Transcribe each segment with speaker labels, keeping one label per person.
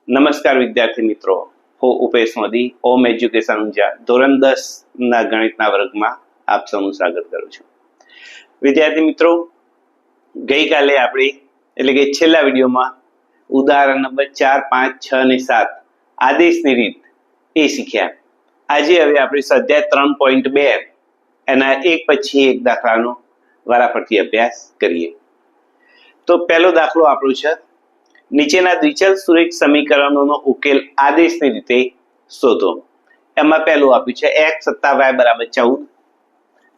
Speaker 1: નમસ્કાર વિદ્યાર્થી મિત્રો, હું ઉપેશ મોદી ઓમ એજ્યુકેશન ઊંઝા ધોરણ 10 ના ગણિતના વર્ગમાં આપ સૌનું સ્વાગત કરું છું. વિદ્યાર્થી મિત્રો, ગઈકાલે આપણે એટલે કે છેલ્લા વિડીયોમાં ઉદાહરણ નંબર 4, 5, 6 અને 7 આદેશની રીત એ શીખ્યા. આજે હવે આપણે સ્વાધ્યાય 3.2 એના એક પછી એક દાખલાનો વારાફરતી અભ્યાસ કરીએ. તો પહેલો દાખલો આપણો છે, નીચેના દ્વિચલ સુરેખ સમીકરણોનો ઉકેલ આદેશની રીતે શોધો. એમાં પહેલું આપ્યું છે x + y = 14.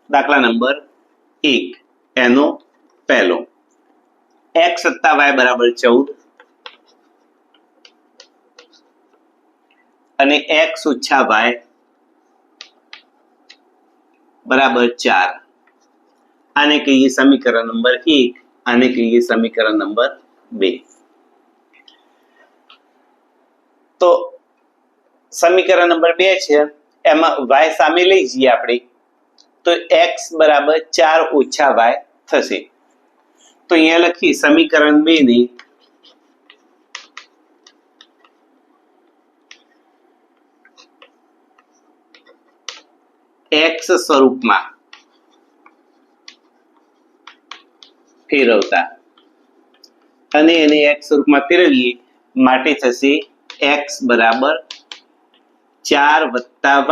Speaker 1: દાખલા નંબર 1 એનો પહેલો x + y = 14 અને x - y = 4. આને કહીએ સમીકરણ નંબર 1, આને કહીએ સમીકરણ નંબર 2. તો સમીકરણ નંબર 2 છે, એમાં y સામે લઈ જઈએ આપણે તો x = 4 - y થશે. તો અહીંયા લખી સમીકરણ 2 ને x સ્વરૂપમાં ફેરવતા અને એને x સ્વરૂપમાં ફેરવીએ માટે થશે x = 4 + y,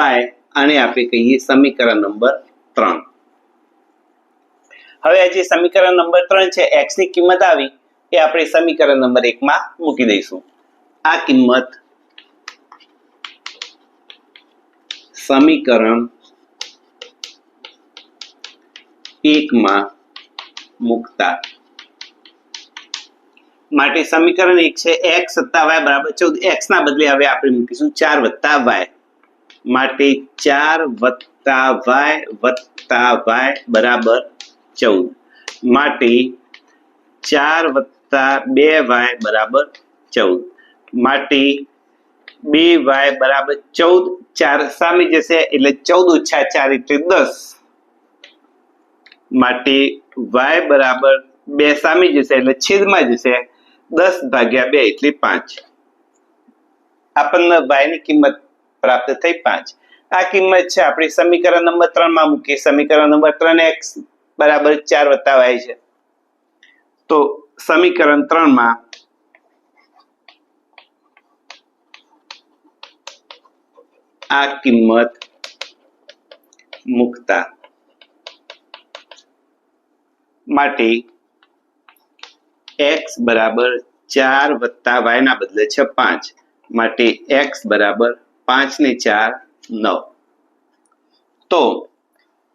Speaker 1: આને આપણે કહીએ સમીકરણ નંબર 3. હવે આ જે સમીકરણ નંબર 3 છે, x ની કિંમત આવી એ આપણે સમીકરણ નંબર 1 માં મૂકી દઈશું. આ કિંમત સમીકરણ 1 માં મૂકતા માટે સમીકરણ 1 છે x + y = 14. x ના બદલે હવે આપણે મૂકીશું 4 + y માટે 4 + y = 14 માટે 4 + 2y = 14 માટે 2y = 14. 4 સામે જશે એટલે 14 - 4 એટલે 10 માટે y બરાબર 2 સામે જશે એટલે છેદમાં જશે 10/2 એટલે 5. આપણને y ની કિંમત પ્રાપ્ત થઈ 5. આ કિંમત છે આપણે સમીકરણ નંબર 3 માં મૂકીએ. સમીકરણ નંબર 3 x = 4 + y છે. તો સમીકરણ 3 માં આ કિંમત મૂકતા માટે x = 4 + y ના બદલે છે 5 માટે x = 5 ને 4 9. તો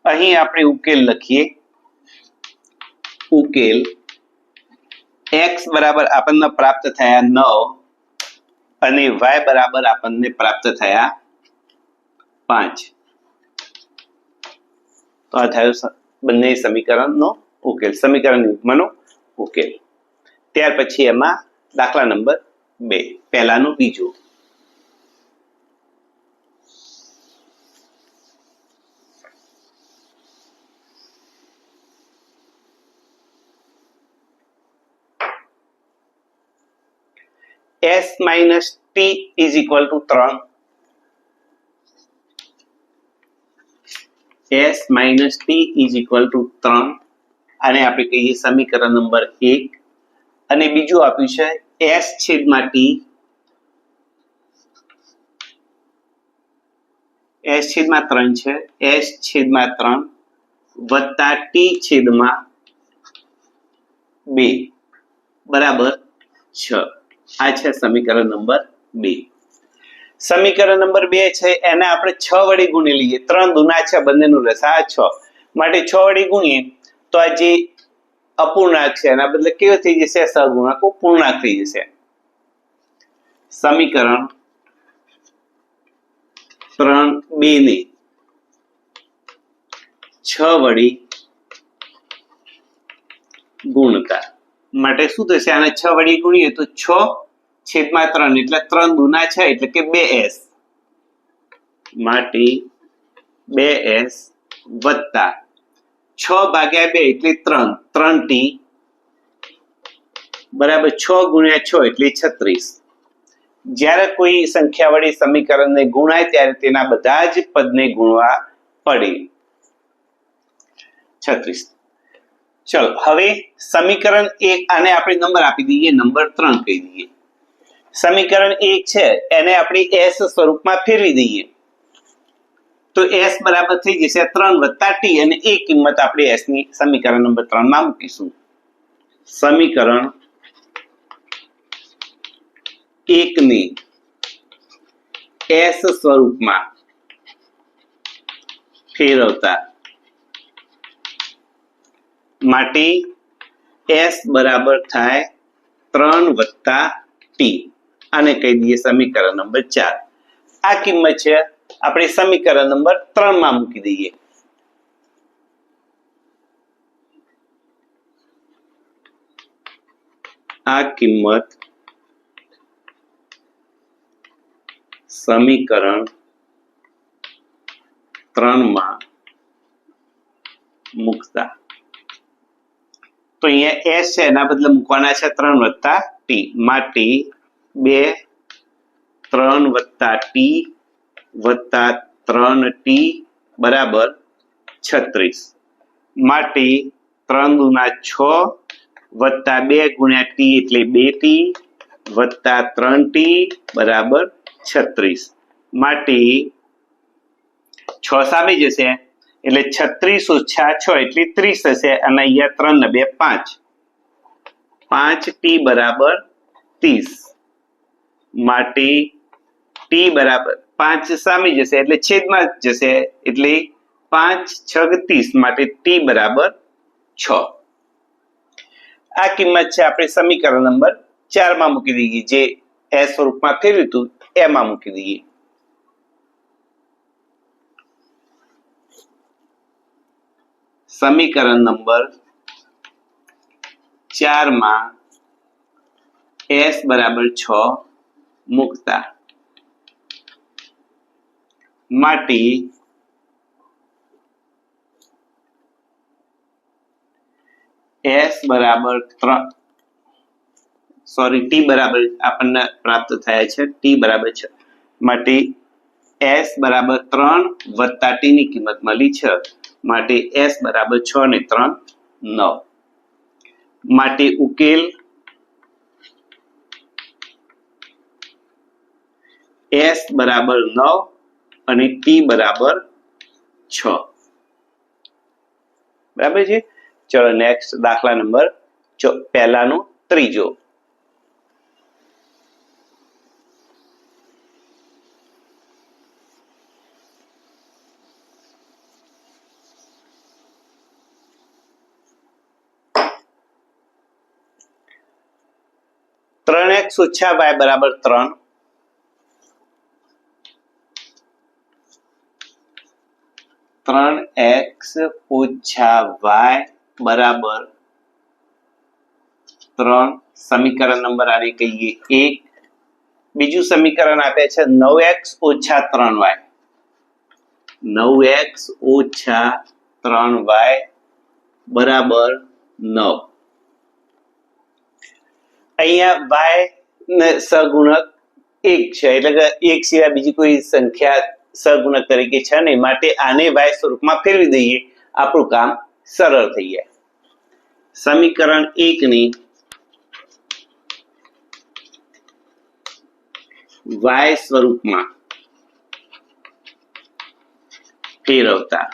Speaker 1: અહીં આપણે ઉકેલ લખીએ. ઉકેલ x બરાબર આપણને પ્રાપ્ત થયા 9 અને y બરાબર આપણને પ્રાપ્ત થયા 5. તો આ થયો બંને સમીકરણનો ઉકેલ, સમીકરણ યુગ્મનો ઉકેલ. ત્યાર પછી એમાં દાખલા નંબર 2 પહેલાનું બીજું. s - t = 3. s - t = 3. આને આપણે કહીએ સમીકરણ નંબર 1 અને બીજું આપ્યું છે s/t. s/3 છે, s/3 વત્તા t/2 બરાબર 6. આ છે સમીકરણ નંબર 2. સમીકરણ નંબર 2 છે એને આપણે 6 વડે ગુણી લઈએ. 3 દુના 6, બંનેનું લસા 6 માટે 6 વડે ગુણીએ તો આ જે અપૂર્ણાંક છે એના બદલે કેવો થઈ જશે? સહગુણાંકો પૂર્ણાંક થઈ જશે. સમીકરણ 3(2) ને 6 વડે ગુણતા માટે શું થશે? આને 6 વડે ગુણીએ તો 6/3 એટલે 3 દુના 6 એટલે કે 2s માટે 2s વત્તા 6/2 એટલે 3, 3t બરાબર 6 × 6 એટલે 36 જ્યારે કોઈ સંખ્યા વડે સમીકરણને ગુણાય ત્યારે તેના બધા જ પદને ગુણવા પડે. 36. ચલો હવે સમીકરણ 1 આને આપણે નંબર આપી દઈએ, નંબર 3 કહી દઈએ. સમીકરણ 1 છે એને આપણે s સ્વરૂપમાં ફેરવી દઈએ તો s બરાબર થઈ જશે 3 + t અને એ કિંમત આપણે s ની સમીકરણ નંબર 3 માં મૂકીશું. સમીકરણ 1 ની s સ્વરૂપમાં ફેરવતા માટે s બરાબર થાય 3 + t આને કહી દઈએ સમીકરણ નંબર 4. આ કિંમત છે આપણે સમીકરણ નંબર 3 માં મૂકી દઈએ. આ કિંમત સમીકરણ 3 માં મૂકતા તો અહીંયા s છે એના બદલે મૂકવાના છે 3 + t માટે 2 3 + t + 3t બરાબર 36 માટે 3 દુના 6 + 2 × t એટલે 2t + 3t બરાબર 36 માટે 6 સામે જશે એટલે 36 - 6 એટલે 30 થશે અને અહીંયા 3 ને 2 5 5t બરાબર 30 માટે t બરાબર 5 સામે જશે એટલે છેદમાં જશે એટલે 5 × 6 = 30 માટે t બરાબર 6. આ કિંમત છે આપણે સમીકરણ નંબર 4 માં મૂકી દઈએ, જે s સ્વરૂપમાં ફેરવ્યું હતું એમાં મૂકી દઈએ. સમીકરણ નંબર 4 માં s બરાબર 6 મૂકતા માટે s બરાબર 3 t બરાબર આપણને પ્રાપ્ત થયા છે t બરાબર 6 માટે s બરાબર 3 + t ની કિંમત મળી 6 માટે s બરાબર 6 ને 3 9 માટે ઉકેલ s બરાબર 9 અને t બરાબર 6. બરાબર છે. ચલો નેક્સ્ટ દાખલા નંબર પહેલાનો ત્રીજો. ત્રણ x ઓછા y બરાબર 3 3x ઓછા y બરાબર 3 સમીકરણ નંબર આને કહીએ 1. બીજું સમીકરણ આપે છે 9x ઓછા 3y 9x ઓછા 3y બરાબર 9. અહીંયા y ને સહગુણક 1 છે એટલે કે 1 સિવાય બીજી કોઈ સંખ્યા સહગુણક તરીકે છે નહીં માટે આને y સ્વરૂપમાં ફેરવી દઈએ, આપણું કામ સરળ થઈ જાય. સમીકરણ 1 ની y સ્વરૂપમાં ફેરવતા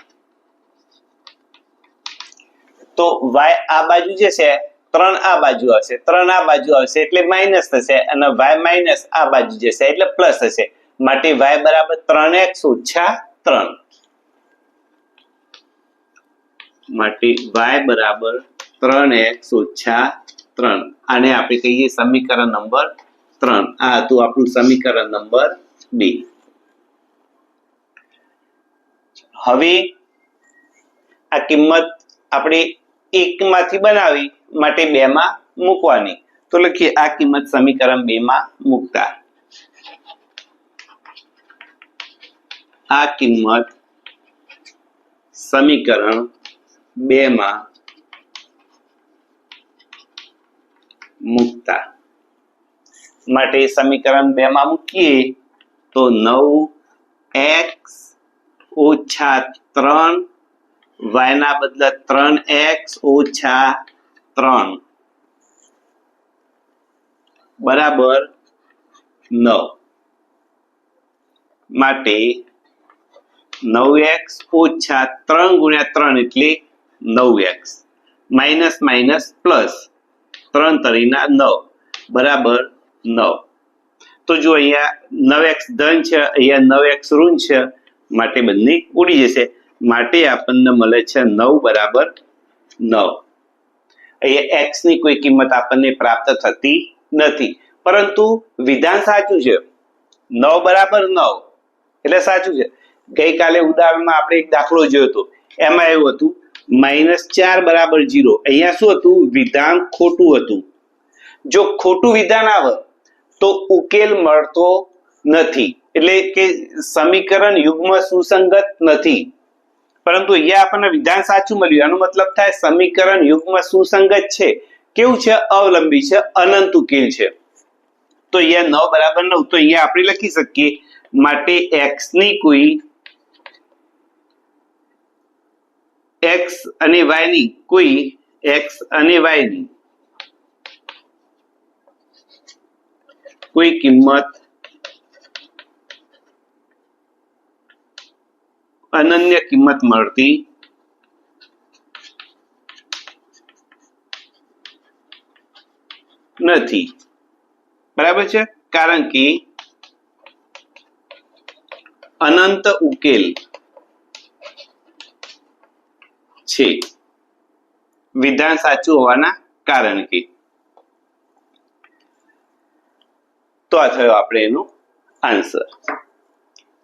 Speaker 1: તો y આ બાજુ જે છે 3 આ બાજુ આવશે, 3 આ બાજુ આવશે એટલે માઇનસ થશે અને y માઇનસ આ બાજુ જશે એટલે પ્લસ થશે માટે y બરાબર 3x ઓછા 3 માટે y બરાબર 3x ઓછા 3 આને આપણે કહીએ સમીકરણ નંબર 3. આ હતું આપણું સમીકરણ નંબર 2. હવે આ કિંમત આપણે 1 માંથી બનાવી માટે 2 માં મૂકવાની તો લખીએ આ કિંમત સમીકરણ 2 માં મૂકતા આ કિંમત સમીકરણ 2 માં મૂકતા માટે સમીકરણ 2 માં મૂકીએ તો 9x ઓછા 3 y ના બદલે 3x ઓછા 3 બરાબર 9 માટે 9x ઓછા 3 ગુણ્યા 3 એટલે 9x માઇનસ માઇનસ પ્લસ 3 તરીના 9 બરાબર 9. તો જો અહીંયા 9x ધન છે, અહીંયા 9x ઋણ છે, માટે બંને ઉડી જશે. માટે આપણને મળે છે 9 બરાબર 9. અહીંયા x ની કોઈ કિંમત આપણને પ્રાપ્ત થતી નથી, પરંતુ વિધાન સાચું છે. 9 બરાબર 9 એટલે સાચું છે. ગઈકાલે ઉદાહરણમાં આપણે એક દાખલો જોયો હતો, એમાં એવું હતું -4 બરાબર 0. અહીંયા શું હતું? વિધાન ખોટું હતું. જો ખોટું વિધાન આવે તો ઉકેલ મળતો નથી, એટલે કે સમીકરણ યુગ્મ સુસંગત નથી. પરંતુ અહીંયા આપણને વિધાન સાચું મળ્યું, એનો મતલબ થાય સમીકરણ યુગ્મ સુસંગત છે. કેવું છે? અવલંબી છે, અનંત ઉકેલ છે. તો અહીંયા 9 બરાબર 9. તો અહીંયા આપણે લખી શકીએ માટે x ની કોઈ x અને y ની કોઈ x અને y ની કોઈ કિંમત અનન્ય કિંમત મળતી નથી. બરાબર છે? કારણ કે અનંત ઉકેલ છે, વિધાન સાચું હોવાના કારણ કે. તો આ થયો આપણે એનો આન્સર.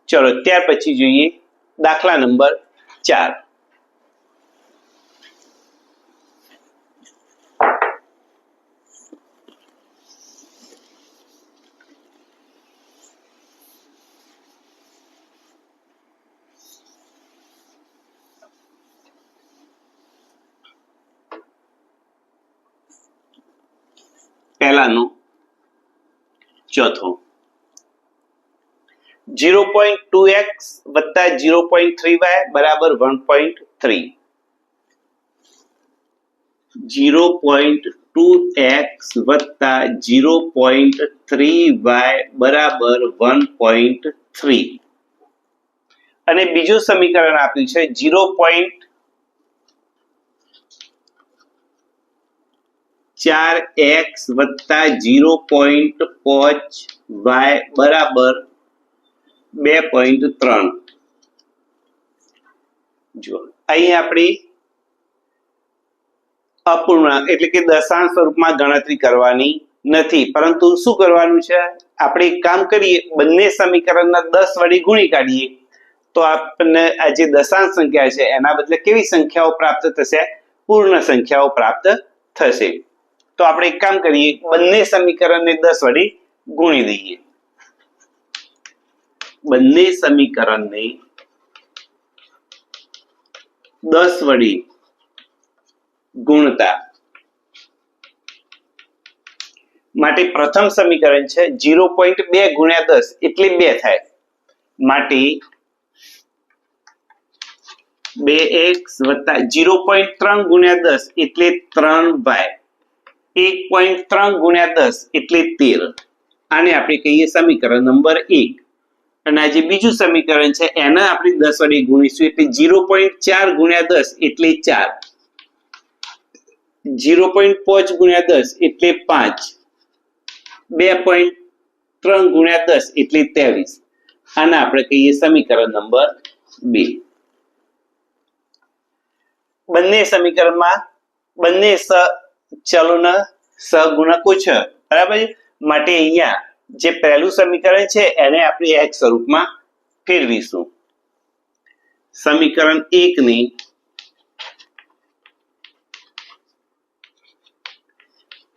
Speaker 1: ચલો ત્યાર પછી જોઈએ દાખલા નંબર 4. પહેલાનો ચોથો 0.2x વત્તા 0.3y બરાબર 1.3. 0.2x વત્તા 0.3y બરાબર 1.3. અને બીજું સમીકરણ આપ્યું છે 0.4x વત્તા 0.5y બરાબર 2.3. જો અહીં આપણે અપૂર્ણાંક એટલે કે દશાંશ સ્વરૂપમાં ગણતરી કરવાની નથી, પરંતુ શું કરવાનું છે? આપણે એક કામ કરીએ, બંને સમીકરણના 10 વડે ગુણી કાઢીએ તો આપણને આ જે દશાંશ સંખ્યા છે એના બદલે કેવી સંખ્યાઓ પ્રાપ્ત થશે? પૂર્ણ સંખ્યાઓ પ્રાપ્ત થશે. તો આપણે એક કામ કરીએ, બંને સમીકરણને 10 વડે ગુણી દઈએ. બંને સમીકરણને 10 વડે ગુણતા માટે પ્રથમ સમીકરણ છે 0.2 ગુણ્યા 10 એટલે 2 થાય. માટે 2x વત્તા 0.3 ગુણ્યા 10 એટલે 3y. 1.3 ગુણ્યા 10 એટલે 13. આને આપણે કહીએ સમીકરણ નંબર 1. અને આ જે બીજું સમીકરણ છે એને આપણે 10 વડે ગુણીશું એટલે 0.4 ગુણ્યા 10 એટલે 4. 0.5 ગુણ્યા 10 એટલે 5. 2.3 ગુણ્યા 10 એટલે 23. આને આપણે કહીએ સમીકરણ નંબર 2. બંને સમીકરણમાં બંને ચલોના સહગુણકો છે, બરાબર. માટે અહીંયા જે પહેલું સમીકરણ છે એને આપણે x સ્વરૂપમાં ફેરવીશું. સમીકરણ 1 ને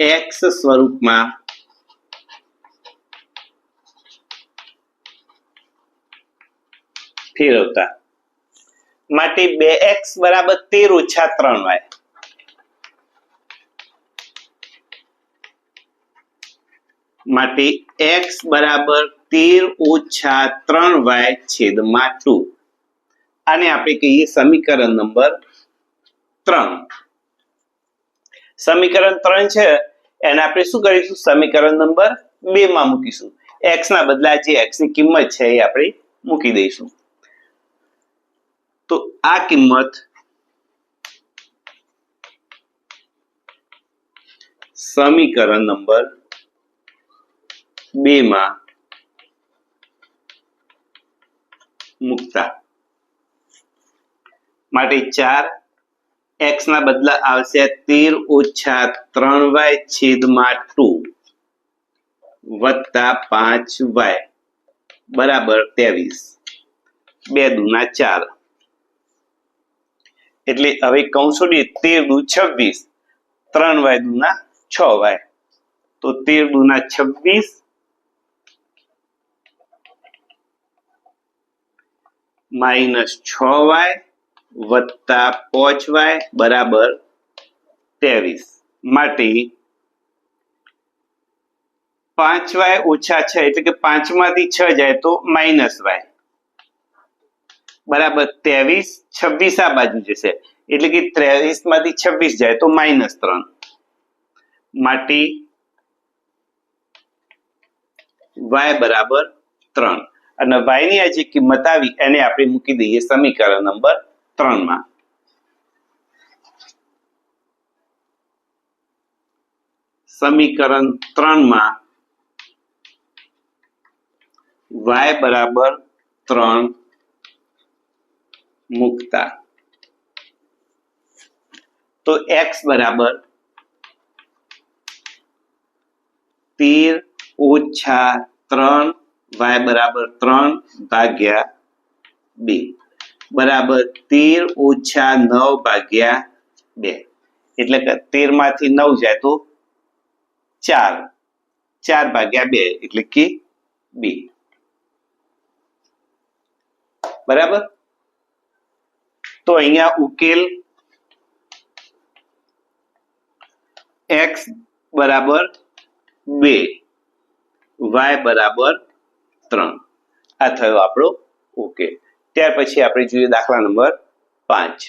Speaker 1: x સ્વરૂપમાં ફેરવતા માટે 2x બરાબર 13 ઓછા 3y. માટે x બરાબર 13 - 3y છેદમાં 2. આને આપણે કહીએ સમીકરણ નંબર 3. સમીકરણ 3 છે એને આપણે શું કરીશું, સમીકરણ નંબર 2 માં મૂકીશું. x ના બદલે જે x ની કિંમત છે એ આપણે મૂકી દઈશું. તો આ કિંમત સમીકરણ નંબર 2 માં મૂકતા માટે 4 x ના બદલા આવશે 13 - 3y છેદમાં 2 વત્તા 5y બરાબર 23. 2 દુના 4 એટલે હવે કૌંસોની 13 દુ 26, 3y દુના 6y. તો 13 દુના 26 માઇનસ 6y વત્તા 5y બરાબર 23. માટે 5y ઓછા 6 એટલે કે 5 માંથી 6 જાય તો માઇનસ y બરાબર 23. 26 આ બાજુ જશે એટલે કે 23 માંથી 26 જાય તો માઇનસ 3. માટે y બરાબર 3. અને y ની આ જે કિંમત આવી એને આપણે મૂકી દઈએ સમીકરણ નંબર 3 માં. સમીકરણ 3 માં y બરાબર 3 મૂકતા તો x બરાબર 13 - 3 y બરાબર 3 ભાગ્યા 2 બરાબર 13 - 9 ભાગ્યા 2 એટલે કે 13 માંથી 9 જાય તો 4, 4 ભાગ્યા 2 એટલે કે 2 બરાબર. તો અહીંયા ઉકેલ x બરાબર 2 y બરાબર 3 આ થયો આપણો ઉકેલ. ત્યાર પછી આપણે જોઈએ દાખલા નંબર 5.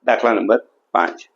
Speaker 1: દાખલા નંબર 5.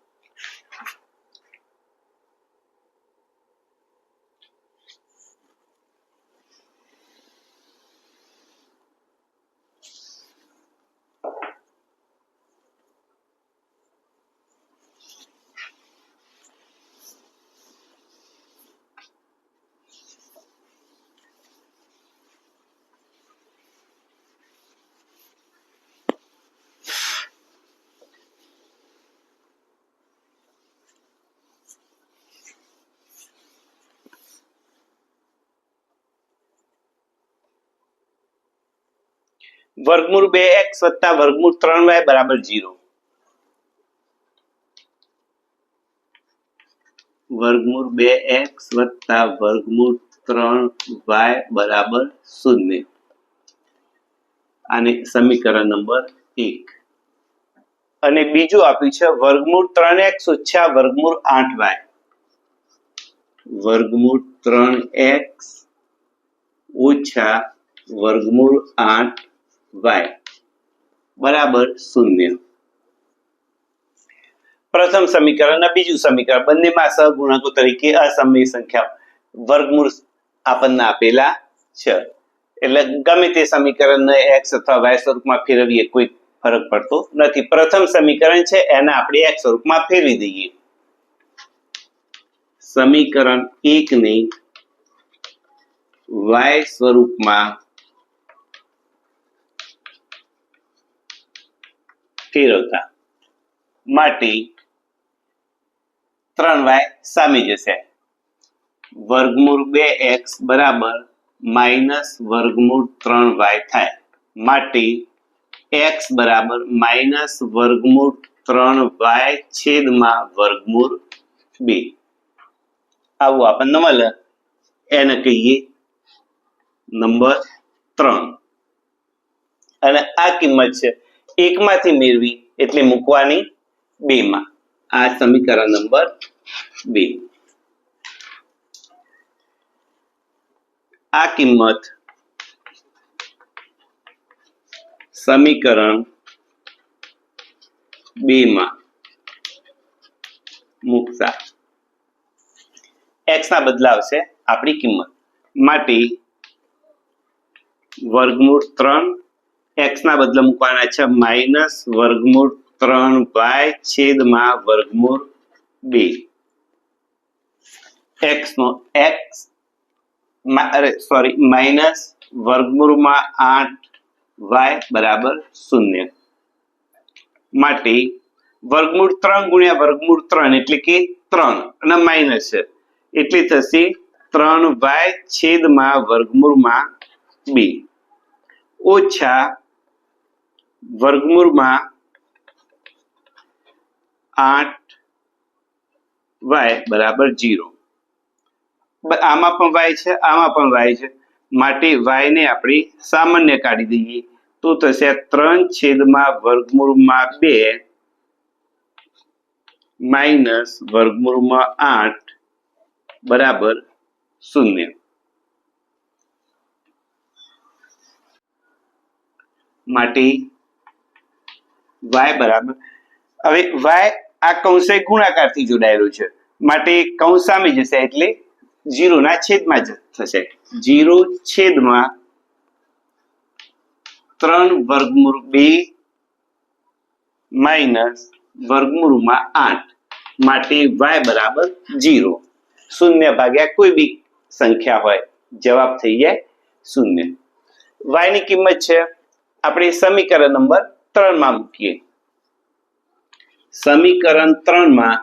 Speaker 1: વર્ગમૂળ 2x વત્તા વર્ગમૂળ 3y બરાબર 0. વર્ગમૂળ 2x વત્તા વર્ગમૂળ 3y બરાબર 0. આને સમીકરણ નંબર 1. અને બીજું આપ્યું છે વર્ગમૂળ 3x ઓછા વર્ગમૂળ 8y. વર્ગમૂળ 3x ઓછા વર્ગમૂળ 8y બરાબર 0. પ્રથમ સમીકરણ અને બીજું સમીકરણ બંનેમાં સહગુણકો તરીકે અસમય સંખ્યા વર્ગમૂળ આપણને આપેલા છે. એટલે ગમે તે સમીકરણને x અથવા y સ્વરૂપમાં ફેરવીએ કોઈ ફરક પડતો નથી. પ્રથમ સમીકરણ છે એને આપણે x સ્વરૂપમાં ફેરવી દઈએ. સમીકરણ 1 ને y સ્વરૂપમાં ફેરવતા માટે 3y સામે જશે. વર્ગમૂળ 2x બરાબર માઇનસ વર્ગમૂળ 3y થાય. માટે x બરાબર માઇનસ વર્ગમૂળ 3y છેદમાં વર્ગમૂળ 2 આવું આપણને મળે. એને કહીએ નંબર 3. અને આ કિંમત છે 1 માંથી મેળવી એટલે મૂકવાની 2 માં. આ સમીકરણ નંબર 2. આ કિંમત સમીકરણ 2 માં મૂકતા x ના બદલે આવશે આપણી કિંમત માટે વર્ગમૂળ 3 x ના બદલે મૂકવાના છે માઈનસ વર્ગમૂળ 3y છેદમાં વર્ગમૂળ 2 x નો x માઈનસ વર્ગમૂળમાં 8y બરાબર 0 માટે વર્ગમૂળ 3 ગુણ્યા વર્ગમૂળ 3 એટલે કે 3 અને માઈનસ છે એટલે થશે 3y છેદમાં વર્ગમૂળમાં 2 ઓછા વર્ગમૂળમાં 8y બરાબર 0. આમાં પણ y છે આમાં પણ y છે માટે y ને આપણે સામાન્ય કાઢી દઈએ તો થશે 3 છેદમાં વર્ગમૂળમાં 2 માઈનસ વર્ગમૂળમાં 8 બરાબર 0 માટે y બરાબર હવે y આ કૌંસ ગુણાકારથી જોડાયેલું છે માટે કૌંસ સામે જશે એટલે 0 ના છેદમાં જ થશે 0 છેદમાં 3 વર્ગમૂળ 2 માઈનસ વર્ગમૂળમાં 8 માટે y બરાબર 0 શૂન્ય ભાગ્યા કોઈ બી સંખ્યા હોય જવાબ થઈ જાય 0 y ની કિંમત છે આપણે સમીકરણ નંબર 3 માં મૂકીએ સમીકરણ 3 માં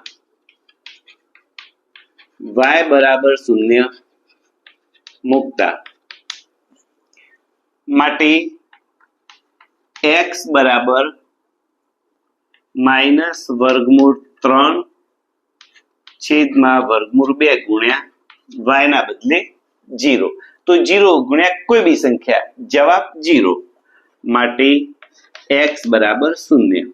Speaker 1: y બરાબર 0 મૂકતા માટે x બરાબર માઈનસ વર્ગમૂળ 3 છેદમાં વર્ગમૂળ 2 ગુણ્યા y ના બદલે 0 તો 0 ગુણ્યા કોઈ બી સંખ્યા જવાબ 0 માટે x બરાબર 0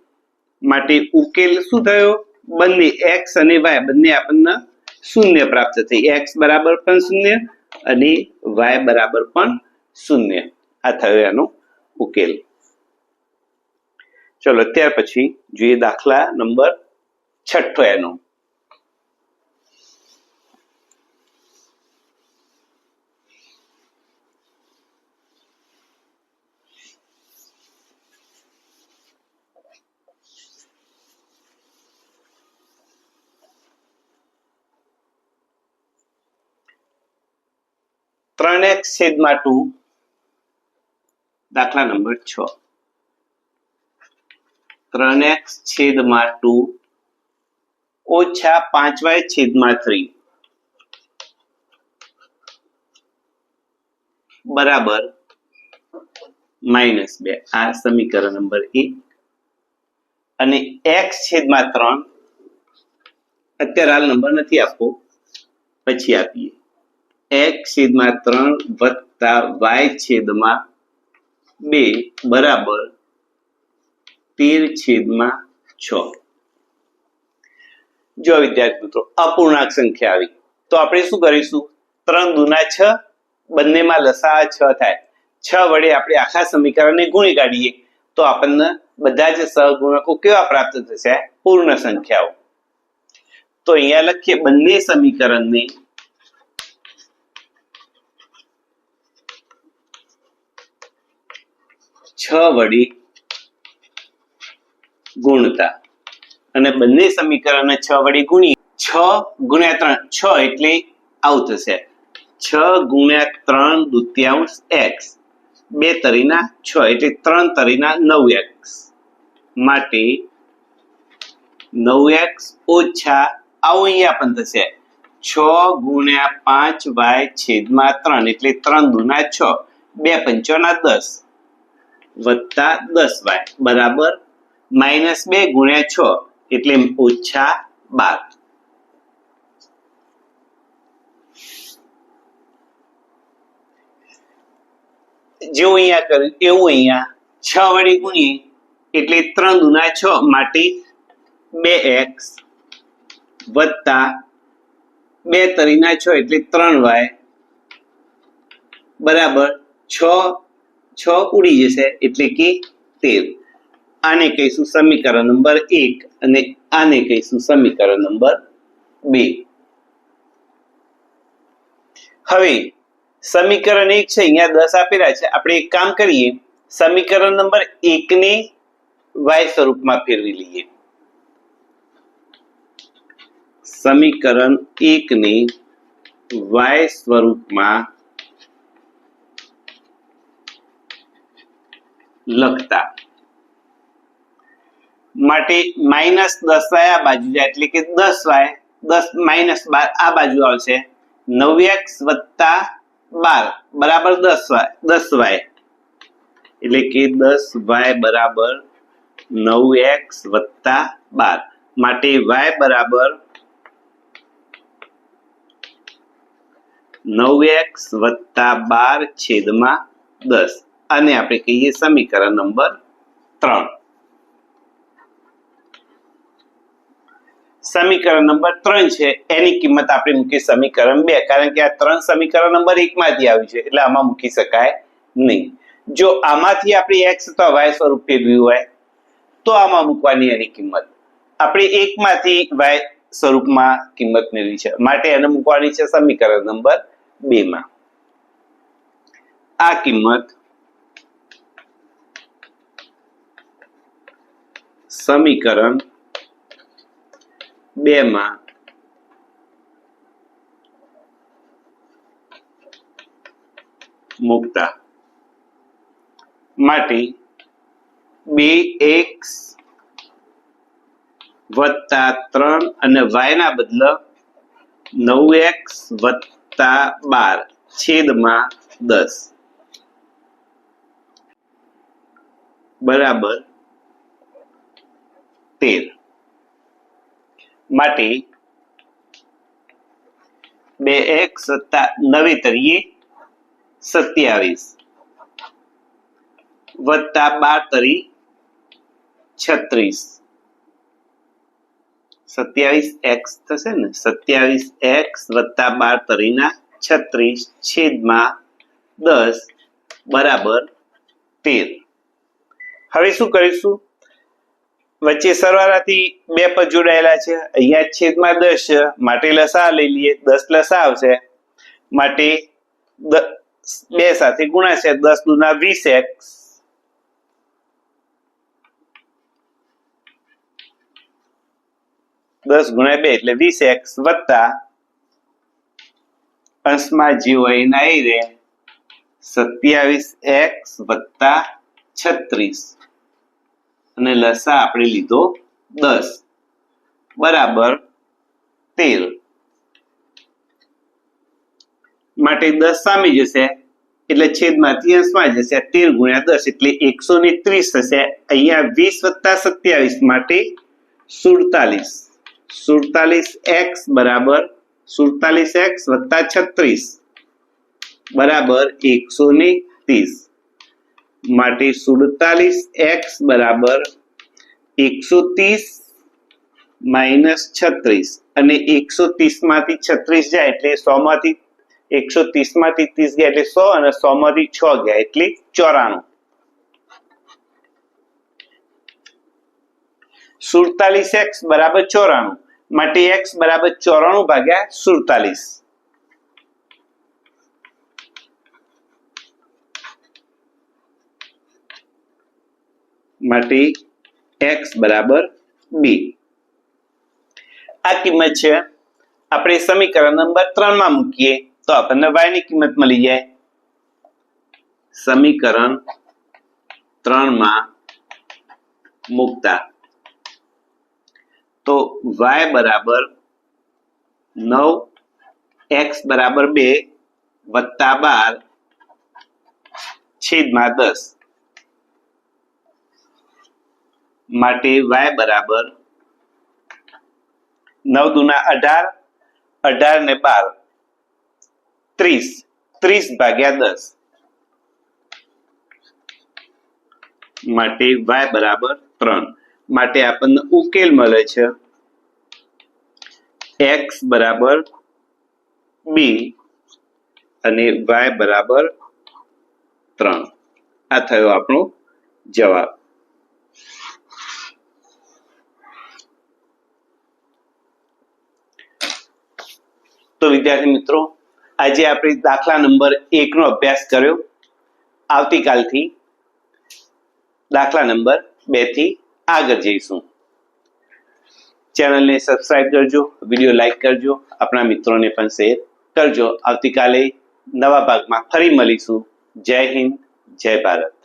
Speaker 1: માટે ઉકેલ શું થયો બંને x અને y બંને આપણને 0 પ્રાપ્ત થઈ x બરાબર પણ 0 અને y બરાબર પણ 0 આ થયો એનો ઉકેલ ચલો ત્યાર પછી જોઈએ દાખલા નંબર 6 એનો ત્રણ x છેદમાં 2 દાખલા નંબર 6 3x છેદમાં 2 ઓછા 5y છેદમાં 3 બરાબર -2 આ સમીકરણ નંબર 1 અને x છેદમાં 3 અત્યારે હાલ નંબર નથી આપવો પછી આપીએ x છેદમાં 3 વત્તા y છેદમાં 2 બરાબર 13 છેદમાં 6 જો વિદ્યાર્થી મિત્રો અપૂર્ણાંક સંખ્યા આવી તો આપણે શું કરીશું 3 દુના 6 બંનેમાં લસા 6 થાય 6 વડે આપણે આખા સમીકરણને ગુણી કાઢીએ તો આપણને બધા જ સહગુણકો કેવા પ્રાપ્ત થશે પૂર્ણ સંખ્યાઓ તો અહીંયા લખીએ બંને સમીકરણને 6 વડે ગુણતા અને બંને સમીકરણને 6 વડે ગુણીએ 6 ગુણ્યા 3 6 એટલે આવું થશે 6 ગુણ્યા 3 દુત્યાંશ x 2 તરીના 6 એટલે 3 તરીના 9x માટે 9x ઓછા આવું અહીંયા પણ થશે 6 ગુણ્યા 5y છેદમાં 3 એટલે 3 દુના 6 2 પંચોના 10 વત્તા 10y બરાબર -2 ગુણ્યા 6 એટલે ઓછા 12 જેવું અહીંયા કર્યું એવું અહીંયા 6 વડે ગુણીએ એટલે 3 દુના 6 માટે 2x વત્તા 2 તરીના 6 એટલે 3y બરાબર 6 6 ઉડી જશે એટલે કે 13. આને કહીશું સમીકરણ નંબર 1 અને આને કહીશું સમીકરણ નંબર 2. હવે સમીકરણ 1 છે, અહીંયા 10 આપેલા છે. આપણે એક કામ કરીએ, સમીકરણ નંબર 1 ને y સ્વરૂપમાં ફેરવી લઈએ. સમીકરણ 1 ને y સ્વરૂપમાં લખતા માટે -10y આ બાજુ જાય એટલે કે 10y, 10 -12 આ બાજુ આવશે. 9x + 12 બરાબર 10y એટલે કે 10y બરાબર 9x + 12 માટે y બરાબર 9x + 12/10. આને આપણે કહીએ સમીકરણ નંબર 3. સમીકરણ નંબર 3 છે, એની કિંમત આપણે મૂકી સમીકરણ 2, કારણ કે આ 3 સમીકરણ નંબર 1 માંથી આવ્યું છે એટલે આમાં મૂકી શકાય નહીં. જો આમાંથી આપણે x અથવા y સ્વરૂપ ફેરવ્યું હોય તો આમાં મૂકવાની એની કિંમત. આપણે 1 માંથી y સ્વરૂપમાં કિંમત મેળવી છે માટે એને મૂકવાની છે સમીકરણ નંબર 2 માં. આ કિંમત સમીકરણ 2 માં મૂકતા માટે 2x + 3 અને y ના બદલે 9x + 12/10 બરાબર 13. માટે 2x + 9 તરીકે 27 + 12 તરી 36. 27x થશે ને, 27x + 12 તરીના 36/10 બરાબર 13. હવે શું કરીશું? વચ્ચે સરવાળાથી 2 પદ જોડાયેલા છે, અહીંયા છેદમાં 10 છે માટે લસા લઈ લઈએ. 10 લસા આવશે માટે 2 સાથે ગુણાશે. 10 દુના 20x × 2 એટલે 20x વત્તા અંશમાં જે હોય એના એ રહે 27x + 36 અને લસા આપણે લીધો 10 બરાબર 13. માટે 10 સામે જશે એટલે છેદમાંથી અંશમાં જશે. 13 × 10 એટલે 130 થશે. અહીંયા 20 + 27 માટે 47. 47x બરાબર 47x + 36 બરાબર 130. માટે 47x બરાબર 130 - 36 અને 130 માંથી 36 જાય એટલે 100 માંથી 130 માંથી 30 ગયા એટલે 100 અને 100 માંથી 6 ગયા એટલે 94. 47x બરાબર 94 માટે x બરાબર 94/47 માટે x બરાબર 2. આ કિંમત છે આપણે સમીકરણ નંબર 3 માં મૂકીએ તો આપણને y ની કિંમત મળી જાય. સમીકરણ 3 માં મૂકતા તો y બરાબર 9x બરાબર 2 વત્તા 12 છેદમાં 10 માટે y બરાબર 9 દુના 18, 18 ને 12 30, 30/10 માટે y બરાબર 3. માટે આપણને ઉકેલ મળે છે x બરાબર 2 અને y બરાબર 3. આ થયો આપણો જવાબ. તો વિદ્યાર્થી મિત્રો, આજે આપણે દાખલા નંબર 1 નો અભ્યાસ કર્યો. આવતીકાલથી દાખલા નંબર 2 થી આગળ જઈશું. ચેનલને સબસ્ક્રાઇબ કરજો, વિડીયો લાઈક કરજો, આપણા મિત્રોને પણ શેર કરજો. આવતીકાલે નવા ભાગમાં ફરી મળીશું. જય હિન્દ, જય ભારત.